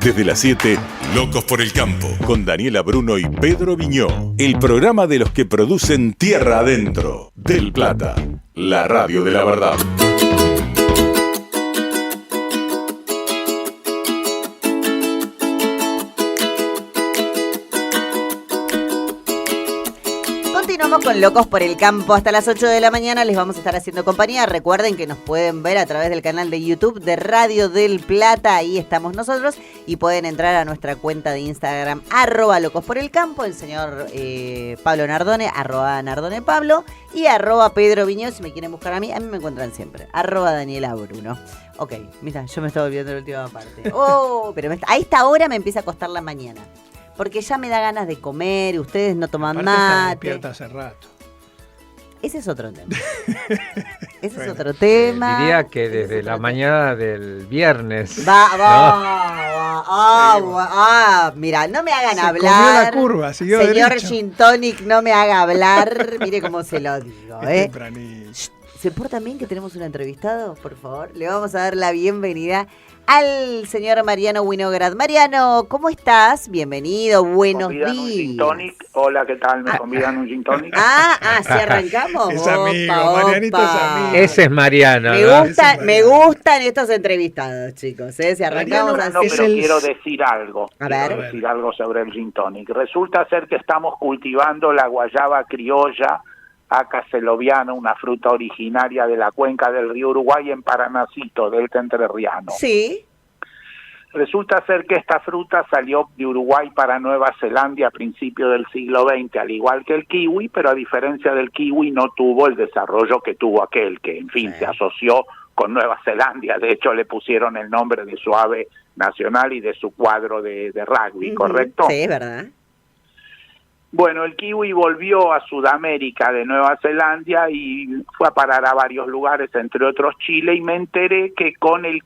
Desde las 7, Locos por el Campo, con Daniela Bruno y Pedro Viñó. El programa de los que producen tierra adentro. Del Plata, la radio de la verdad. Continuamos con Locos por el Campo hasta las 8 de la mañana. Les vamos a estar haciendo compañía. Recuerden que nos pueden ver a través del canal de YouTube de Radio del Plata. Ahí estamos nosotros. Y pueden entrar a nuestra cuenta de Instagram, @locosporelcampo. El señor Pablo Nardone, @NardonePablo. Y @Pedro Viñó. Si me quieren buscar a mí me encuentran siempre. @Daniela Bruno. Ok, mira, yo me estaba olvidando de la última parte. Pero a esta hora me empieza a costar la mañana. Porque ya me da ganas de comer, ustedes no toman mate. Despierta hace rato. Ese es otro tema. Ese es otro tema. Diría que desde la mañana del viernes. Mira, no me hagan se hablar. Comió la curva, siguió Señor derecho. Gin Tonic, no me haga hablar. Mire cómo se lo digo. Tempranito. ¿Se porta bien que tenemos un entrevistado? Por favor, le vamos a dar la bienvenida al señor Mariano Winograd. Mariano, ¿cómo estás? Bienvenido, buenos días. Un gin tonic. Hola, ¿qué tal? ¿Me convidan un gin tonic? ¿sí arrancamos? Es amigo, Marianito es amigo. Ese es Mariano. Me gustan estos entrevistados, chicos. Si arrancamos Mariano, así. pero quiero decir algo. Quiero decir algo sobre el gin tonic. Resulta ser que estamos cultivando la guayaba criolla acaceloviana, una fruta originaria de la cuenca del río Uruguay en Paranacito, delta entrerriano. Sí. Resulta ser que esta fruta salió de Uruguay para Nueva Zelanda a principios del siglo XX, al igual que el kiwi, pero a diferencia del kiwi no tuvo el desarrollo que tuvo aquel, que en fin se asoció con Nueva Zelanda. De hecho le pusieron el nombre de su ave nacional y de su cuadro de rugby, ¿correcto? Sí, ¿verdad? Bueno, el kiwi volvió a Sudamérica de Nueva Zelanda y fue a parar a varios lugares, entre otros Chile, y me enteré que con el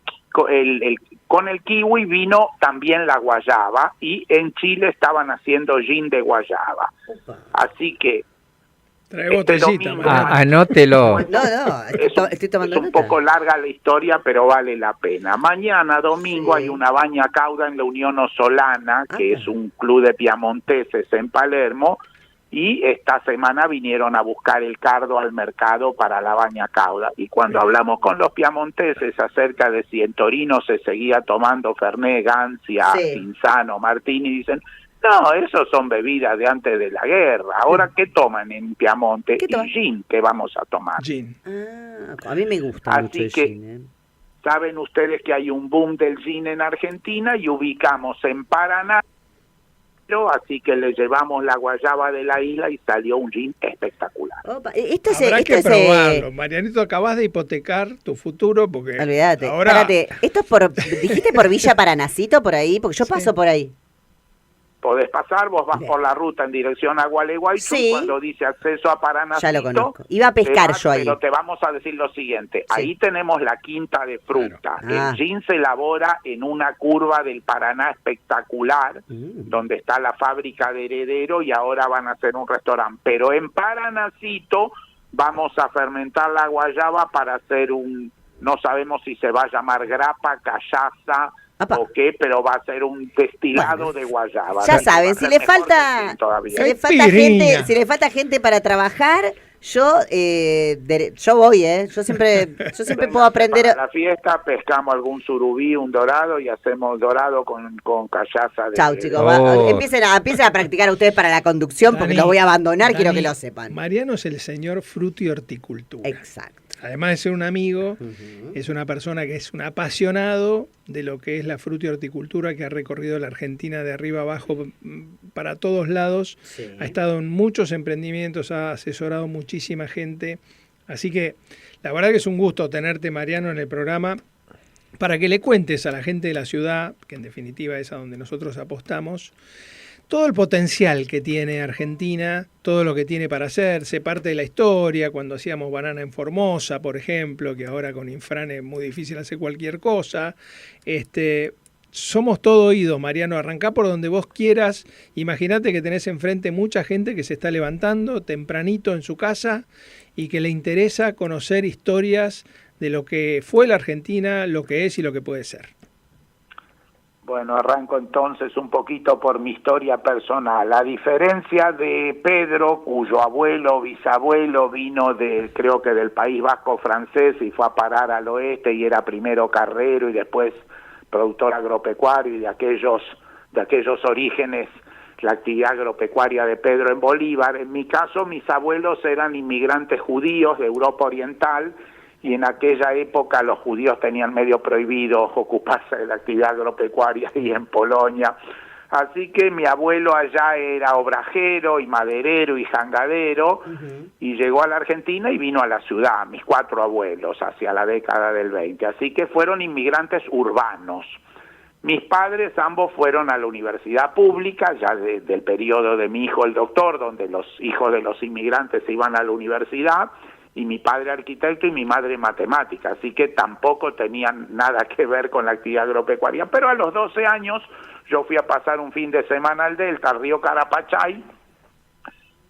kiwi vino también la guayaba, y en Chile estaban haciendo gin de guayaba. Así que Trae botellita, domingo, anótelo. Estoy tomando es un nota. poco larga la historia, pero vale la pena. Mañana, domingo, hay una baña cauda en la Unión Osolana, que es un club de piamonteses en Palermo, y esta semana vinieron a buscar el cardo al mercado para la baña cauda. Y cuando hablamos con los piamonteses acerca de si en Torino se seguía tomando Fernet, Gancia, Cinzano, Martini, dicen: no, esos son bebidas de antes de la guerra. Ahora, ¿qué toman en Piamonte? Y gin, ¿qué vamos a tomar? Gin. A mí me gusta mucho el gin. Saben ustedes que hay un boom del gin en Argentina y ubicamos en Paraná, así que le llevamos la guayaba de la isla y salió un gin espectacular. Habrá que probarlo. Marianito, acabas de hipotecar tu futuro porque Olvídate. ahora... Espérate, esto es dijiste por Villa Paranacito, por ahí, porque yo paso por ahí. Podés pasar, vos vas por la ruta en dirección a Gualeguaychú, cuando dice acceso a Paranacito. Ya lo conozco. Iba a pescar yo ahí. Pero te vamos a decir lo siguiente, ahí tenemos la quinta de fruta. El gin se elabora en una curva del Paraná espectacular, donde está la fábrica de Heredero, y ahora van a hacer un restaurante. Pero en Paranacito vamos a fermentar la guayaba para hacer no sabemos si se va a llamar grapa, callaza, o qué, pero va a ser un destilado de guayaba. Ya saben, si le falta gente para trabajar, yo voy, yo siempre puedo aprender. Para la fiesta pescamos algún surubí, un dorado, y hacemos dorado con callaza. Chau, chicos, empiecen a practicar ustedes para la conducción, porque los voy a abandonar, quiero que lo sepan. Mariano es el señor fruto y horticultura. Exacto. Además de ser un amigo, es una persona que es un apasionado de lo que es la fruta y horticultura, que ha recorrido la Argentina de arriba abajo para todos lados. Ha estado en muchos emprendimientos, ha asesorado muchísima gente. Así que la verdad que es un gusto tenerte, Mariano, en el programa para que le cuentes a la gente de la ciudad, que en definitiva es a donde nosotros apostamos, todo el potencial que tiene Argentina, todo lo que tiene para hacerse, parte de la historia, cuando hacíamos banana en Formosa, por ejemplo, que ahora con Infran es muy difícil hacer cualquier cosa. Somos todo oídos, Mariano, arrancá por donde vos quieras. Imagínate que tenés enfrente mucha gente que se está levantando tempranito en su casa y que le interesa conocer historias de lo que fue la Argentina, lo que es y lo que puede ser. Bueno, arranco entonces un poquito por mi historia personal. A diferencia de Pedro, cuyo abuelo, bisabuelo vino creo que del País Vasco francés y fue a parar al oeste y era primero carrero y después productor agropecuario, y de aquellos orígenes la actividad agropecuaria de Pedro en Bolívar. En mi caso, mis abuelos eran inmigrantes judíos de Europa Oriental, y en aquella época los judíos tenían medio prohibido ocuparse de la actividad agropecuaria y en Polonia. Así que mi abuelo allá era obrajero y maderero y jangadero, y llegó a la Argentina y vino a la ciudad, mis 4 abuelos, hacia la década del 20. Así que fueron inmigrantes urbanos. Mis padres ambos fueron a la universidad pública, ya del periodo de mi hijo el doctor, donde los hijos de los inmigrantes iban a la universidad, y mi padre arquitecto y mi madre matemática, así que tampoco tenían nada que ver con la actividad agropecuaria. Pero a los 12 años yo fui a pasar un fin de semana al Delta, al río Carapachay,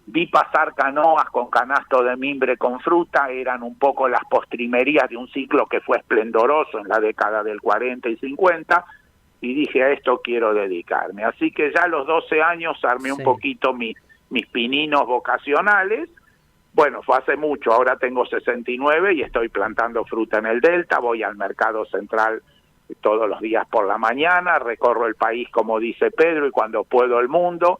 vi pasar canoas con canasto de mimbre con fruta, eran un poco las postrimerías de un ciclo que fue esplendoroso en la década del 40 y 50, y dije, a esto quiero dedicarme. Así que ya a los 12 años armé un poquito mis pininos vocacionales. Bueno, fue hace mucho, ahora tengo 69 y estoy plantando fruta en el Delta, voy al mercado central todos los días por la mañana, recorro el país como dice Pedro y cuando puedo el mundo,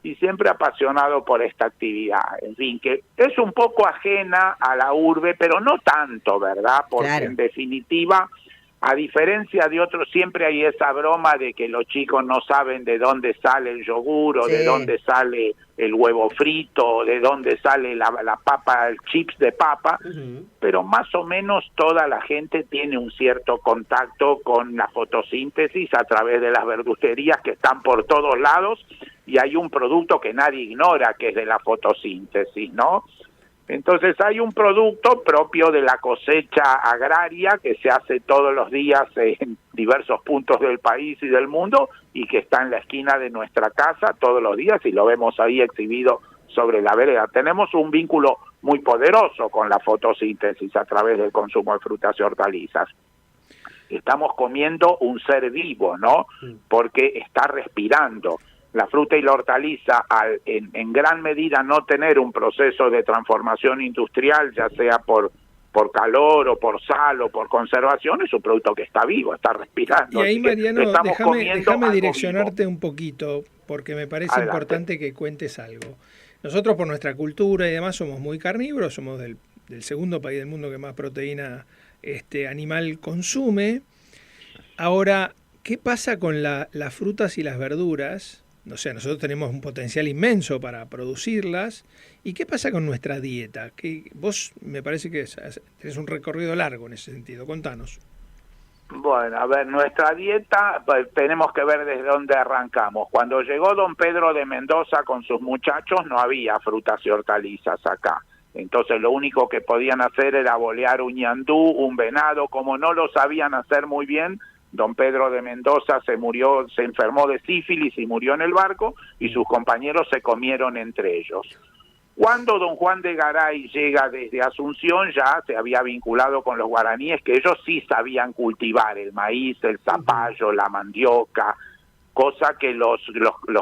y siempre apasionado por esta actividad. En fin, que es un poco ajena a la urbe, pero no tanto, ¿verdad? Porque en definitiva, a diferencia de otros, siempre hay esa broma de que los chicos no saben de dónde sale el yogur, o de dónde sale el huevo frito, o de dónde sale la papa, el chips de papa, pero más o menos toda la gente tiene un cierto contacto con la fotosíntesis a través de las verdulerías que están por todos lados, y hay un producto que nadie ignora, que es de la fotosíntesis, ¿no? Entonces hay un producto propio de la cosecha agraria que se hace todos los días en diversos puntos del país y del mundo, y que está en la esquina de nuestra casa todos los días, y lo vemos ahí exhibido sobre la vereda. Tenemos un vínculo muy poderoso con la fotosíntesis a través del consumo de frutas y hortalizas. Estamos comiendo un ser vivo, ¿no? Porque está respirando. La fruta y la hortaliza, en gran medida no tener un proceso de transformación industrial, ya sea por calor o por sal o por conservación, es un producto que está vivo, está respirando. Y ahí, Mariano, déjame direccionarte vivo. un poquito, porque me parece importante que cuentes algo. Nosotros, por nuestra cultura y demás, somos muy carnívoros, somos del segundo país del mundo que más proteína animal consume. Ahora, ¿qué pasa con las frutas y las verduras? O sea, nosotros tenemos un potencial inmenso para producirlas. ¿Y qué pasa con nuestra dieta? Que vos me parece que tenés un recorrido largo en ese sentido. Contanos. Bueno, a ver, nuestra dieta, pues, tenemos que ver desde dónde arrancamos. Cuando llegó don Pedro de Mendoza con sus muchachos, no había frutas y hortalizas acá. Entonces lo único que podían hacer era bolear un ñandú, un venado. Como no lo sabían hacer muy bien, don Pedro de Mendoza se enfermó de sífilis y murió en el barco, y sus compañeros se comieron entre ellos. Cuando don Juan de Garay llega desde Asunción, ya se había vinculado con los guaraníes, que ellos sí sabían cultivar el maíz, el zapallo, la mandioca, cosa que los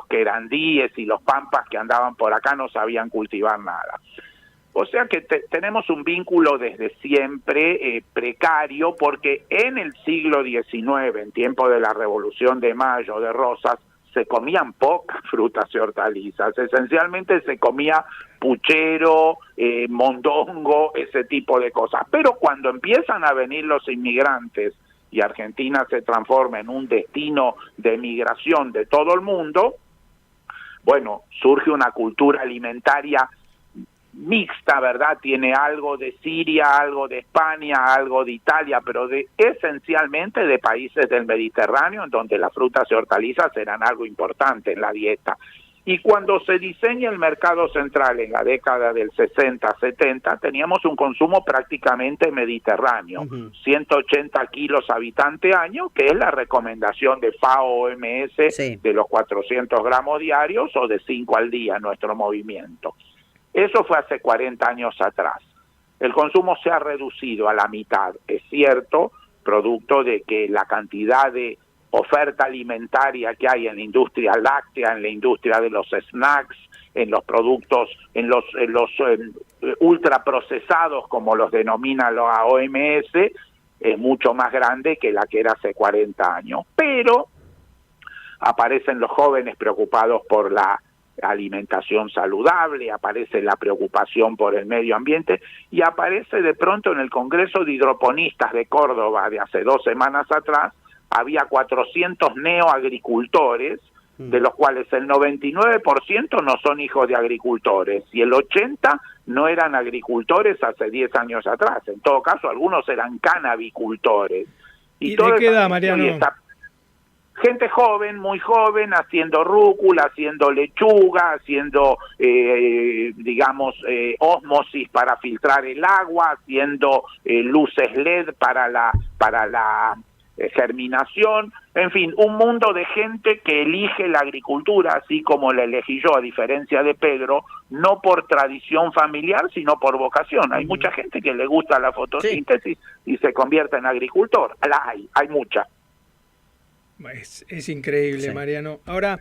querandíes y los pampas que andaban por acá no sabían cultivar nada. O sea que tenemos un vínculo desde siempre precario, porque en el siglo XIX, en tiempo de la Revolución de Mayo, de Rosas, se comían pocas frutas y hortalizas. Esencialmente se comía puchero, mondongo, ese tipo de cosas. Pero cuando empiezan a venir los inmigrantes y Argentina se transforma en un destino de migración de todo el mundo, bueno, surge una cultura alimentaria mixta, ¿verdad? Tiene algo de Siria, algo de España, algo de Italia, pero esencialmente de países del Mediterráneo, en donde las frutas y hortalizas eran algo importante en la dieta. Y cuando se diseña el mercado central en la década del 60-70, teníamos un consumo prácticamente mediterráneo, 180 kilos habitante año, que es la recomendación de FAO-OMS de los 400 gramos diarios o de 5 al día en nuestro movimiento. Eso fue hace 40 años atrás. El consumo se ha reducido a la mitad, es cierto, producto de que la cantidad de oferta alimentaria que hay en la industria láctea, en la industria de los snacks, en los productos, en los ultraprocesados, como los denomina la OMS, es mucho más grande que la que era hace 40 años. Pero aparecen los jóvenes preocupados por la alimentación saludable, aparece la preocupación por el medio ambiente y aparece de pronto en el Congreso de Hidroponistas de Córdoba de hace 2 semanas atrás, había 400 neoagricultores, de los cuales el 99% no son hijos de agricultores y el 80% no eran agricultores hace 10 años atrás. En todo caso, algunos eran canabicultores. ¿Y de qué edad, Mariano? Gente joven, muy joven, haciendo rúcula, haciendo lechuga, haciendo, ósmosis para filtrar el agua, haciendo luces LED para la germinación, en fin, un mundo de gente que elige la agricultura, así como la elegí yo, a diferencia de Pedro, no por tradición familiar, sino por vocación. Hay mucha gente que le gusta la fotosíntesis y se convierte en agricultor. Hay mucha. Es increíble, Mariano. Ahora,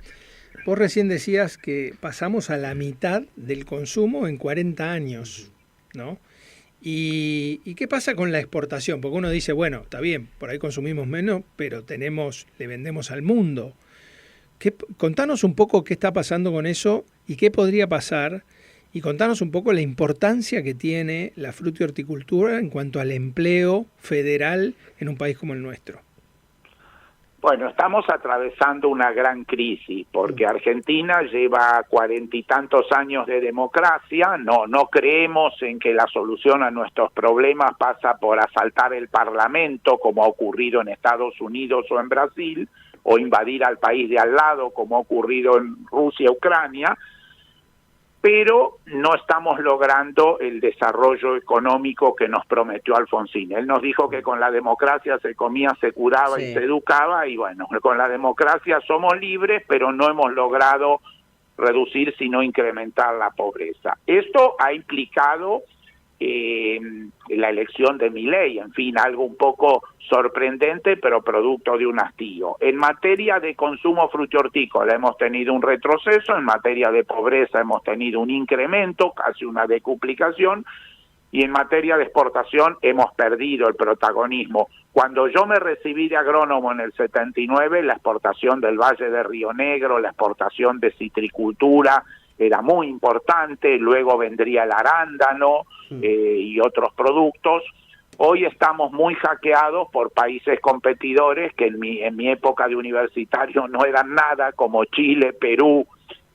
vos recién decías que pasamos a la mitad del consumo en 40 años, ¿no? ¿Y qué pasa con la exportación? Porque uno dice, bueno, está bien, por ahí consumimos menos, pero le vendemos al mundo. Contanos un poco qué está pasando con eso y qué podría pasar, y contanos un poco la importancia que tiene la fruta y horticultura en cuanto al empleo federal en un país como el nuestro. Bueno, estamos atravesando una gran crisis porque Argentina lleva 40 y tantos años de democracia, no creemos en que la solución a nuestros problemas pasa por asaltar el Parlamento como ha ocurrido en Estados Unidos o en Brasil, o invadir al país de al lado como ha ocurrido en Rusia, Ucrania, pero no estamos logrando el desarrollo económico que nos prometió Alfonsín. Él nos dijo que con la democracia se comía, se curaba y se educaba, y bueno, con la democracia somos libres, pero no hemos logrado reducir sino incrementar la pobreza. Esto ha implicado la elección de Milei, en fin, algo un poco sorprendente, pero producto de un hastío. En materia de consumo frutícola hemos tenido un retroceso, en materia de pobreza hemos tenido un incremento, casi una decuplicación, y en materia de exportación hemos perdido el protagonismo. Cuando yo me recibí de agrónomo en el 79, la exportación del Valle de Río Negro, la exportación de citricultura, era muy importante, luego vendría el arándano y otros productos. Hoy estamos muy hackeados por países competidores que en mi época de universitario no eran nada, como Chile, Perú,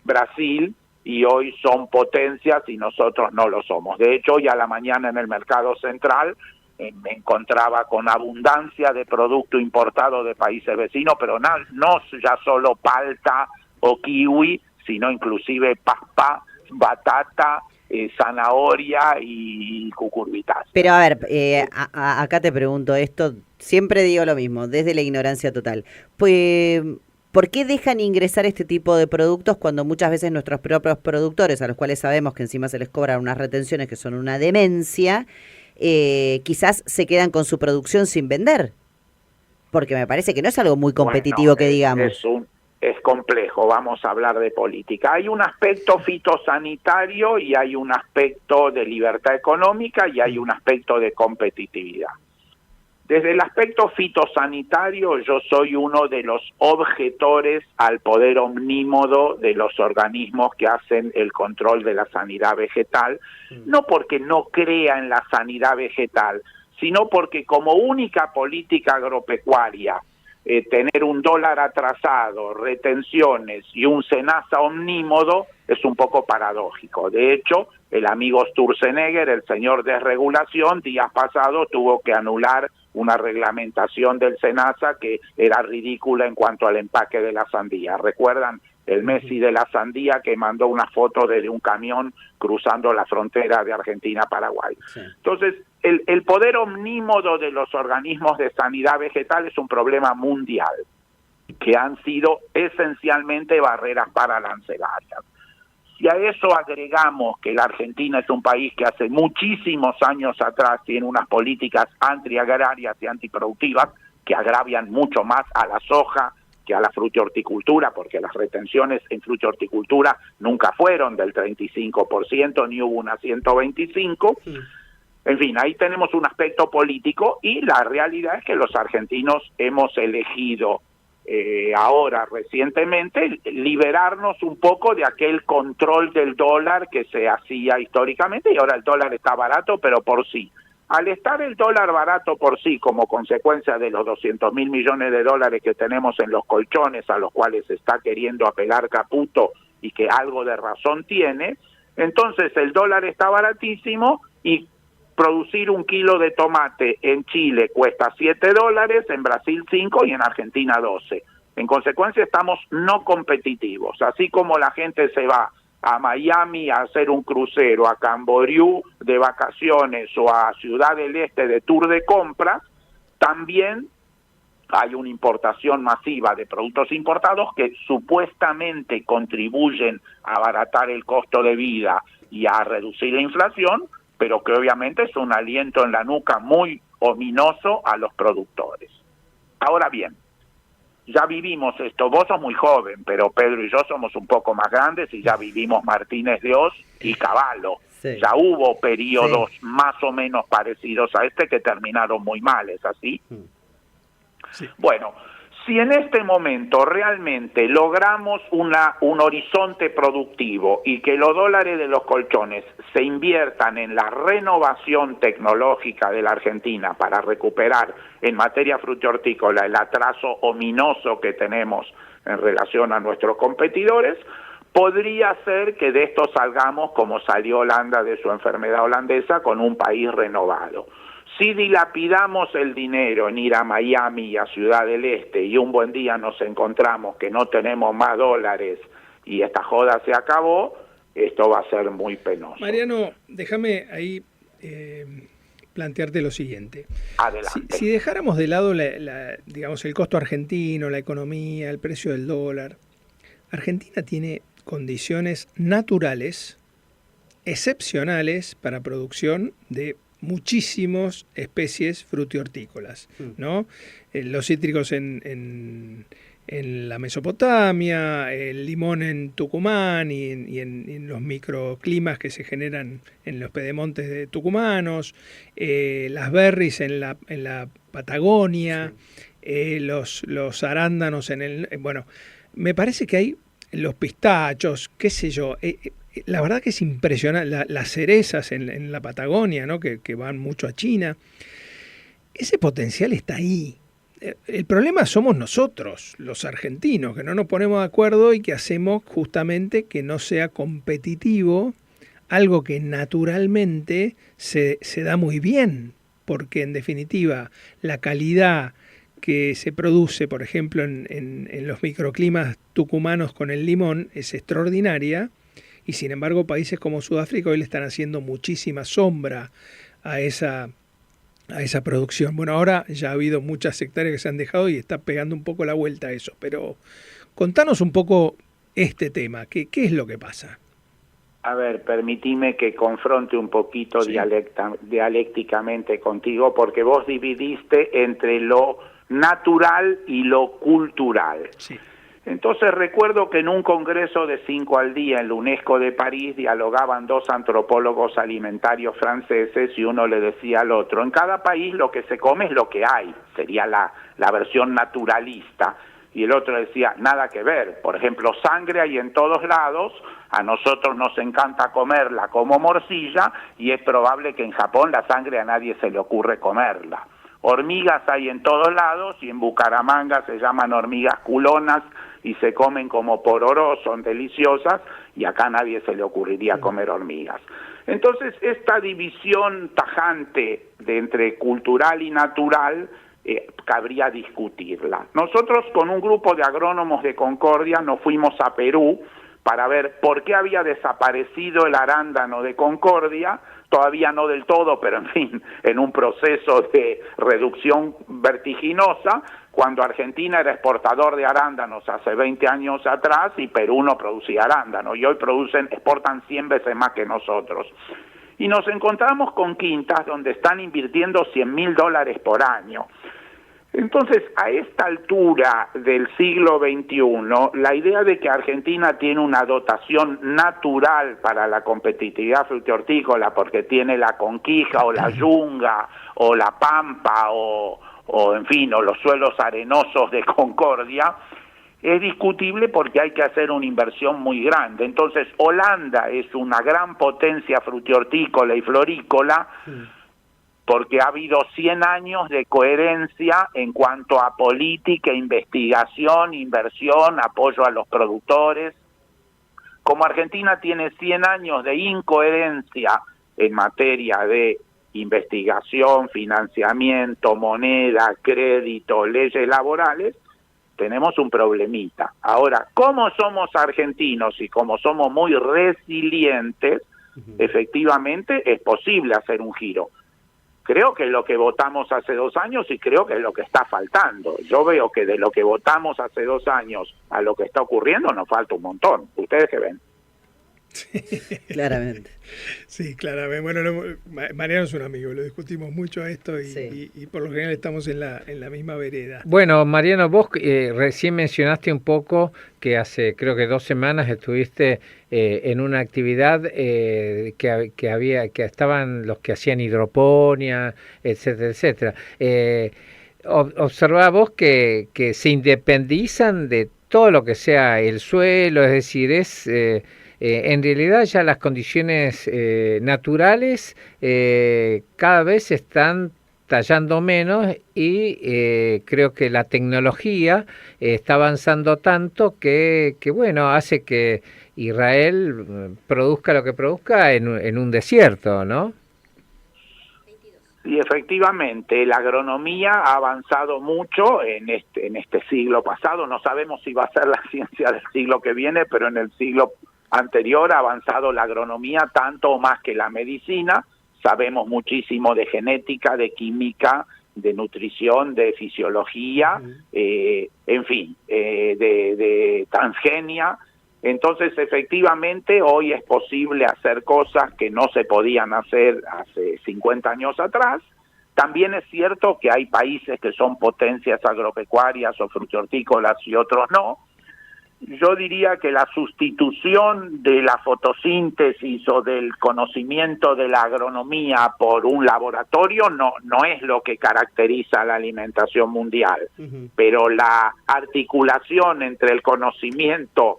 Brasil, y hoy son potencias y nosotros no lo somos. De hecho, hoy a la mañana en el mercado central me encontraba con abundancia de producto importado de países vecinos, pero no ya solo palta o kiwi, sino inclusive papa, batata, zanahoria y cucurbitácea. Pero a ver, acá te pregunto esto, siempre digo lo mismo, desde la ignorancia total. Pues, ¿por qué dejan ingresar este tipo de productos cuando muchas veces nuestros propios productores, a los cuales sabemos que encima se les cobran unas retenciones que son una demencia, quizás se quedan con su producción sin vender? Porque me parece que no es algo muy competitivo, que digamos. Es complejo, vamos a hablar de política. Hay un aspecto fitosanitario y hay un aspecto de libertad económica y hay un aspecto de competitividad. Desde el aspecto fitosanitario, yo soy uno de los objetores al poder omnímodo de los organismos que hacen el control de la sanidad vegetal, no porque no crea en la sanidad vegetal, sino porque como única política agropecuaria, tener un dólar atrasado, retenciones y un SENASA omnímodo es un poco paradójico. De hecho, el amigo Sturzenegger, el señor desregulación, días pasados tuvo que anular una reglamentación del SENASA que era ridícula en cuanto al empaque de la sandía. ¿Recuerdan el Messi de la sandía que mandó una foto desde un camión cruzando la frontera de Argentina a Paraguay? Sí. Entonces, el poder omnímodo de los organismos de sanidad vegetal es un problema mundial, que han sido esencialmente barreras arancelarias. Si a eso agregamos que la Argentina es un país que hace muchísimos años atrás tiene unas políticas antiagrarias y antiproductivas, que agravian mucho más a la soja que a la frutihorticultura, porque las retenciones en frutihorticultura nunca fueron del 35%, ni hubo una 125%. En fin, ahí tenemos un aspecto político y la realidad es que los argentinos hemos elegido ahora recientemente liberarnos un poco de aquel control del dólar que se hacía históricamente, y ahora el dólar está barato, pero por sí. Al estar el dólar barato por sí, como consecuencia de los 200.000 millones de dólares que tenemos en los colchones, a los cuales se está queriendo apelar Caputo y que algo de razón tiene, entonces el dólar está baratísimo y producir 1 kilo de tomate en Chile cuesta $7, en Brasil 5 y en Argentina 12. En consecuencia estamos no competitivos, así como la gente se va a Miami a hacer un crucero, a Camboriú de vacaciones o a Ciudad del Este de tour de compras, también hay una importación masiva de productos importados que supuestamente contribuyen a abaratar el costo de vida y a reducir la inflación, pero que obviamente es un aliento en la nuca muy ominoso a los productores. Ahora bien, ya vivimos esto, vos sos muy joven, pero Pedro y yo somos un poco más grandes y ya vivimos Martínez de Oz y Cavallo. Sí. Ya hubo periodos más o menos parecidos a este que terminaron muy mal, ¿es así? Sí. Bueno, si en este momento realmente logramos un horizonte productivo y que los dólares de los colchones se inviertan en la renovación tecnológica de la Argentina para recuperar en materia frutihortícola el atraso ominoso que tenemos en relación a nuestros competidores, podría ser que de esto salgamos como salió Holanda de su enfermedad holandesa, con un país renovado. Si dilapidamos el dinero en ir a Miami y a Ciudad del Este y un buen día nos encontramos que no tenemos más dólares y esta joda se acabó, esto va a ser muy penoso. Mariano, déjame ahí plantearte lo siguiente. Adelante. Si dejáramos de lado digamos, el costo argentino, la economía, el precio del dólar, Argentina tiene condiciones naturales excepcionales para producción de muchísimas especies frutihortícolas, ¿no? Los cítricos en la Mesopotamia, el limón en Tucumán y en los microclimas que se generan en los pedemontes de tucumanos, las berries en la Patagonia, los arándanos bueno, me parece que hay los pistachos, qué sé yo. La verdad que es impresionante, las cerezas en la Patagonia, ¿no? que van mucho a China. Ese potencial está ahí. El problema somos nosotros, los argentinos, que no nos ponemos de acuerdo y que hacemos justamente que no sea competitivo, algo que naturalmente se da muy bien, porque en definitiva la calidad que se produce, por ejemplo, en los microclimas tucumanos con el limón es extraordinaria. Y sin embargo, países como Sudáfrica hoy le están haciendo muchísima sombra a esa producción. Bueno, ahora ya ha habido muchas hectáreas que se han dejado y está pegando un poco la vuelta a eso. Pero contanos un poco este tema. ¿Qué es lo que pasa? A ver, permitime que confronte un poquito dialécticamente contigo, porque vos dividiste entre lo natural y lo cultural. Sí. Entonces recuerdo que en un congreso de 5 al día en la UNESCO de París dialogaban 2 antropólogos alimentarios franceses y uno le decía al otro, en cada país lo que se come es lo que hay, sería la versión naturalista. Y el otro decía, nada que ver, por ejemplo, sangre hay en todos lados, a nosotros nos encanta comerla como morcilla y es probable que en Japón la sangre a nadie se le ocurre comerla. Hormigas hay en todos lados y en Bucaramanga se llaman hormigas culonas y se comen como pororó, son deliciosas y acá a nadie se le ocurriría comer hormigas. Entonces esta división tajante de entre cultural y natural cabría discutirla. Nosotros con un grupo de agrónomos de Concordia nos fuimos a Perú para ver por qué había desaparecido el arándano de Concordia, todavía no del todo, pero en fin, en un proceso de reducción vertiginosa, cuando Argentina era exportador de arándanos hace 20 años atrás y Perú no producía arándano, y hoy exportan 100 veces más que nosotros. Y nos encontramos con quintas donde están invirtiendo $100.000 por año. Entonces, a esta altura del siglo XXI, la idea de que Argentina tiene una dotación natural para la competitividad frutihortícola, porque tiene la Conquija o la Yunga o la Pampa o en fin, o los suelos arenosos de Concordia, es discutible porque hay que hacer una inversión muy grande. Entonces, Holanda es una gran potencia frutihortícola y florícola, porque ha habido 100 años de coherencia en cuanto a política, investigación, inversión, apoyo a los productores. Como Argentina tiene 100 años de incoherencia en materia de investigación, financiamiento, moneda, crédito, leyes laborales, tenemos un problemita. Ahora, como somos argentinos y como somos muy resilientes, efectivamente es posible hacer un giro. Creo que es lo que votamos hace 2 años y creo que es lo que está faltando. Yo veo que de lo que votamos hace 2 años a lo que está ocurriendo nos falta un montón. ¿Ustedes qué ven? Sí. Claramente. Sí, claramente. Bueno, Mariano es un amigo, lo discutimos mucho esto y por lo general estamos en la misma vereda. Bueno, Mariano, vos recién mencionaste un poco que hace creo que 2 semanas estuviste en una actividad que estaban los que hacían hidroponía, etcétera, etcétera. Observá vos que se independizan de todo lo que sea el suelo, es decir, en realidad ya las condiciones naturales cada vez se están tallando menos y creo que la tecnología está avanzando tanto que bueno, hace que Israel produzca lo que produzca en un desierto, ¿no? Y efectivamente, la agronomía ha avanzado mucho en este siglo pasado. No sabemos si va a ser la ciencia del siglo que viene, pero en el siglo anterior ha avanzado la agronomía tanto o más que la medicina. Sabemos muchísimo de genética, de química, de nutrición, de fisiología, en fin, de transgenia. Entonces, efectivamente, hoy es posible hacer cosas que no se podían hacer hace 50 años atrás. También es cierto que hay países que son potencias agropecuarias o frutihortícolas y otros no. Yo diría que la sustitución de la fotosíntesis o del conocimiento de la agronomía por un laboratorio no es lo que caracteriza la alimentación mundial, pero la articulación entre el conocimiento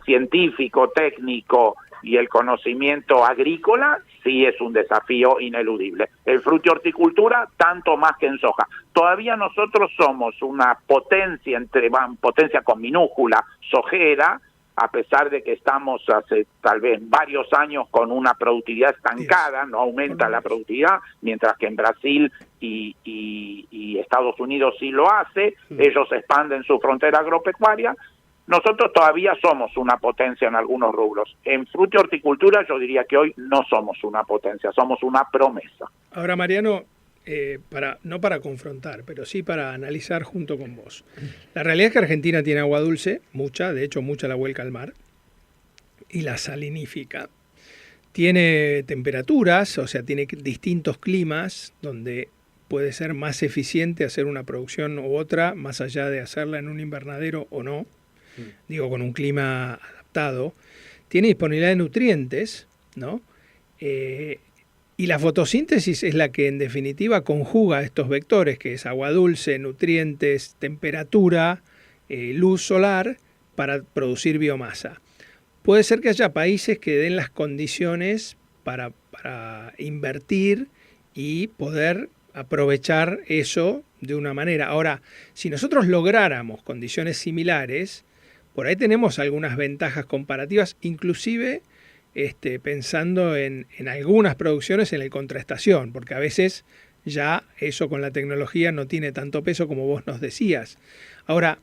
científico, técnico y el conocimiento agrícola sí es un desafío ineludible. En frutihorticultura, tanto más que en soja. Todavía nosotros somos una potencia, potencia con minúscula, sojera, a pesar de que estamos hace tal vez varios años con una productividad estancada, no aumenta la productividad, mientras que en Brasil y Estados Unidos sí lo hace, ellos expanden su frontera agropecuaria. Nosotros todavía somos una potencia en algunos rubros. En frutihorticultura yo diría que hoy no somos una potencia, somos una promesa. Ahora, Mariano, no para confrontar, pero sí para analizar junto con vos. La realidad es que Argentina tiene agua dulce, mucha, de hecho mucha la vuelca al mar, y la salinifica. Tiene temperaturas, o sea, tiene distintos climas donde puede ser más eficiente hacer una producción u otra, más allá de hacerla en un invernadero o no. Digo, con un clima adaptado, tiene disponibilidad de nutrientes, ¿no? Y la fotosíntesis es la que en definitiva conjuga estos vectores, que es agua dulce, nutrientes, temperatura, luz solar, para producir biomasa. Puede ser que haya países que den las condiciones para invertir y poder aprovechar eso de una manera. Ahora, si nosotros lográramos condiciones similares, por ahí tenemos algunas ventajas comparativas, inclusive pensando en algunas producciones en la contraestación, porque a veces ya eso con la tecnología no tiene tanto peso como vos nos decías. Ahora,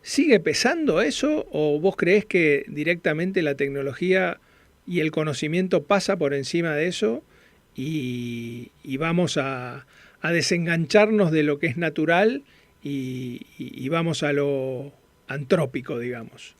¿sigue pesando eso o vos creés que directamente la tecnología y el conocimiento pasa por encima de eso y vamos a desengancharnos de lo que es natural y vamos a lo antrópico, digamos?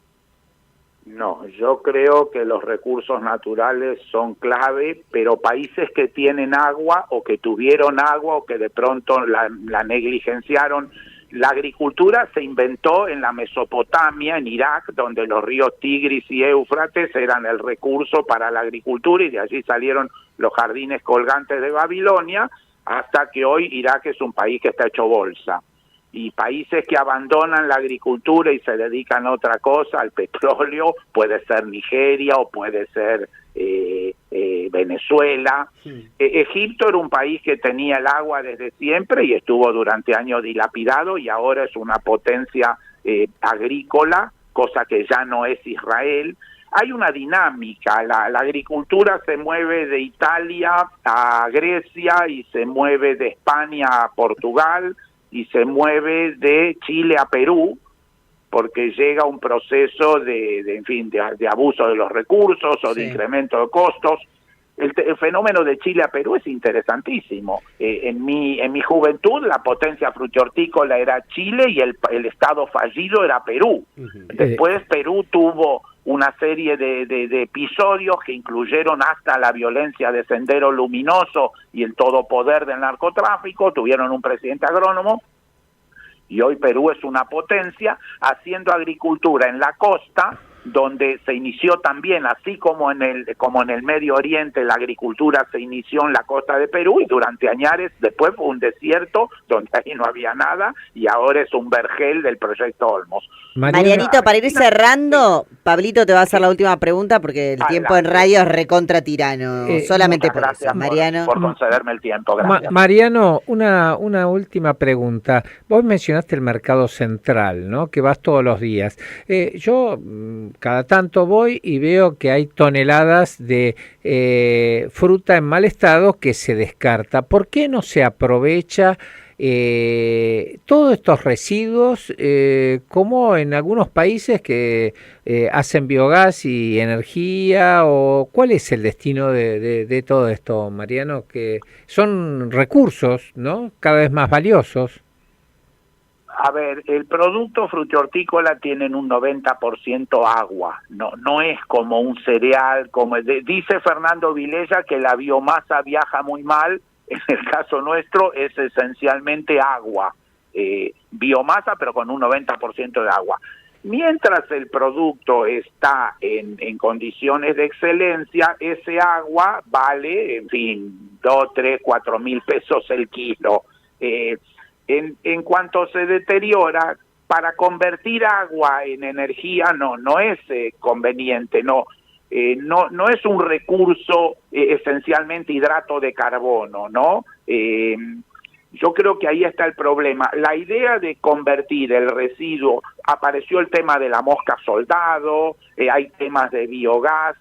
No, yo creo que los recursos naturales son clave, pero países que tienen agua o que tuvieron agua o que de pronto la negligenciaron. La agricultura se inventó en la Mesopotamia, en Irak, donde los ríos Tigris y Éufrates eran el recurso para la agricultura, y de allí salieron los jardines colgantes de Babilonia, hasta que hoy Irak es un país que está hecho bolsa. Y países que abandonan la agricultura y se dedican a otra cosa, al petróleo, puede ser Nigeria o puede ser Venezuela. Egipto era un país que tenía el agua desde siempre y estuvo durante años dilapidado, y ahora es una potencia agrícola, cosa que ya no es Israel. Hay una dinámica, la agricultura se mueve de Italia a Grecia y se mueve de España a Portugal y se mueve de Chile a Perú, porque llega un proceso de abuso de los recursos o de incremento de costos. El fenómeno de Chile a Perú es interesantísimo. En mi juventud la potencia frutihortícola era Chile y el estado fallido era Perú. Después Perú tuvo una serie de episodios que incluyeron hasta la violencia de Sendero Luminoso y el todopoder del narcotráfico. Tuvieron un presidente agrónomo, y hoy Perú es una potencia haciendo agricultura en la costa, donde se inició también, así como en el Medio Oriente, la agricultura se inició en la costa de Perú, y durante años después fue un desierto donde ahí no había nada, y ahora es un vergel del proyecto Olmos. Marianito, para ir cerrando, Pablito te va a hacer la última pregunta porque el tiempo en radio es recontra tirano. Solamente por eso, Mariano. Por concederme el tiempo, gracias. Mariano, una última pregunta. Vos mencionaste el mercado central, ¿no? Que vas todos los días. Yo cada tanto voy y veo que hay toneladas de fruta en mal estado que se descarta. ¿Por qué no se aprovecha todos estos residuos, como en algunos países que hacen biogás y energía? ¿O cuál es el destino de todo esto, Mariano? Que son recursos, ¿no?, cada vez más valiosos. A ver, el producto frutihortícola tiene un 90% agua, no es como un cereal, dice Fernando Vilella que la biomasa viaja muy mal. En el caso nuestro es esencialmente agua, biomasa, pero con un 90% de agua. Mientras el producto está en condiciones de excelencia, ese agua vale, en fin, 2, 3, 4 mil pesos el kilo. En cuanto se deteriora, para convertir agua en energía no es conveniente, no es un recurso esencialmente hidrato de carbono, ¿no? Yo creo que ahí está el problema. La idea de convertir el residuo, apareció el tema de la mosca soldado, hay temas de biogás,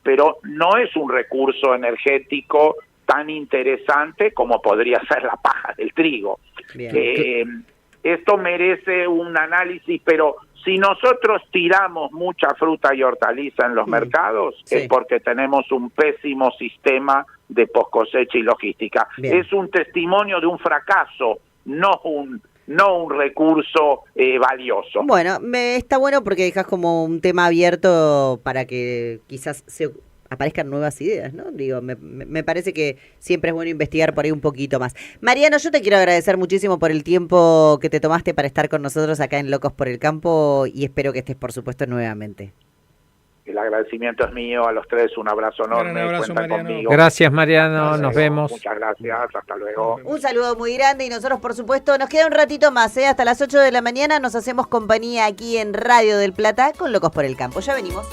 pero no es un recurso energético tan interesante como podría ser la paja del trigo. Esto merece un análisis, pero si nosotros tiramos mucha fruta y hortaliza en los mercados, es porque tenemos un pésimo sistema de poscosecha y logística. Es un testimonio de un fracaso, no un recurso valioso. Bueno, está bueno porque dejas como un tema abierto para que quizás aparezcan nuevas ideas, ¿no? Digo, me parece que siempre es bueno investigar por ahí un poquito más. Mariano, yo te quiero agradecer muchísimo por el tiempo que te tomaste para estar con nosotros acá en Locos por el Campo, y espero que estés, por supuesto, nuevamente. El agradecimiento es mío, a los tres un abrazo enorme. Un abrazo, Cuentan Mariano. conmigo. Gracias, Mariano, nos vemos. Muchas gracias, hasta luego. Un saludo muy grande, y nosotros, por supuesto, nos queda un ratito más, hasta las 8 de la mañana nos hacemos compañía aquí en Radio del Plata con Locos por el Campo. Ya venimos.